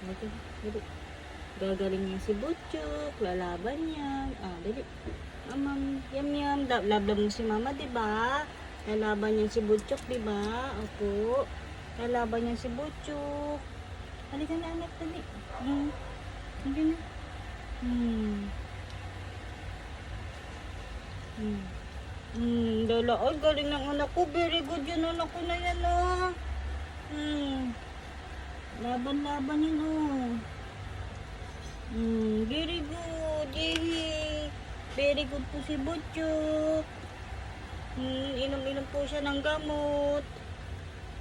Okay, dali. Gagaling niya si Butchok, lalaban niya. Dali. Yum yum. Love mo si mama, diba? Lalaban niya si Butchok, diba? Opo. Lalaban niya si Butchok. Halika na anak, dali. Halika na. Dala. Ay, galing ng anak ko. Very good yun, anak ko na yan, oh. Laban-laban yun, oh. Very good. Yay. Very good po si Butchok. Inom-inom po siya ng gamot.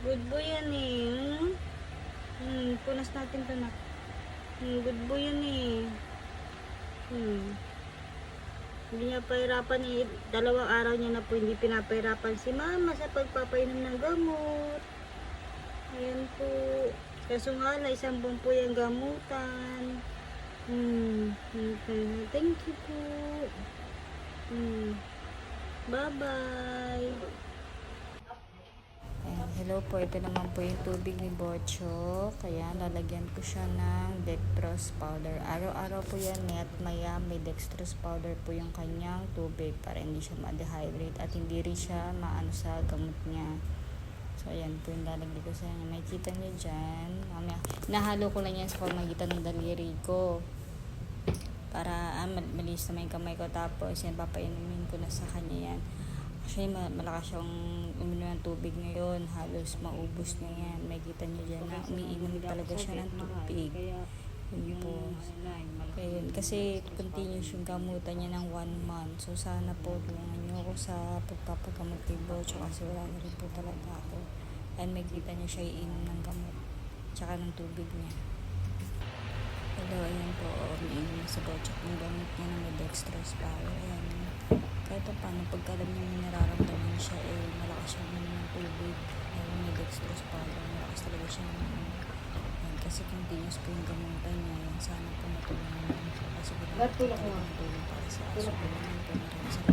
Good boy yan, eh. Punas natin ito na. Good boy yan, eh. Hindi niya pahirapan, eh. 2 araw niya na po hindi pinapahirapan si mama sa pagpapainom ng gamot. Ayan po. Kaso nga lang, 1 buwan po yung gamutan. Okay. Thank you po. Bye-bye. Hello po, ito naman po yung tubig ni Butchok. Kaya lalagyan ko siya ng dextrose powder. Araw-araw po yan, at maya may dextrose powder po yung kanyang tubig para hindi siya ma-dehydrate at hindi rin siya maano sa gamot niya. So ayan po yung lalagyan ko sa kanya. May kita niyo dyan. Nahalo ko lang yan sa pamagitan ng daliri ko para malinis na yung kamay ko. Tapos yan, papainumin ko na sa kanya yan. Actually, malakas siyang uminom ng tubig ngayon. Halos maubos na yan. May kita niyo dyan na umiinom talaga siya ng tubig. Yun po. Kaya, kasi continuous yung gamutan niya ng 1 month. So sana po tulungan niyo ako sa pagpapagamot kay Butchok kasi wala na rin po talaga ako. And may kita niyo siya iinom ng gamot tsaka ng tubig niya. Hello, ayan po. Umiinom na sa Butchok ng gamot niya na may dextrose power. Ayan. Kahit paano, pagka alam niya may nararamdaman siya, malakas siya uminom ng tubig. May dextrose power. Malakas talaga siya uminom. Kasi continuous po yung gamutan niya. Yan, sana po matulungan niya. Kasi wala po tulong para sa aso.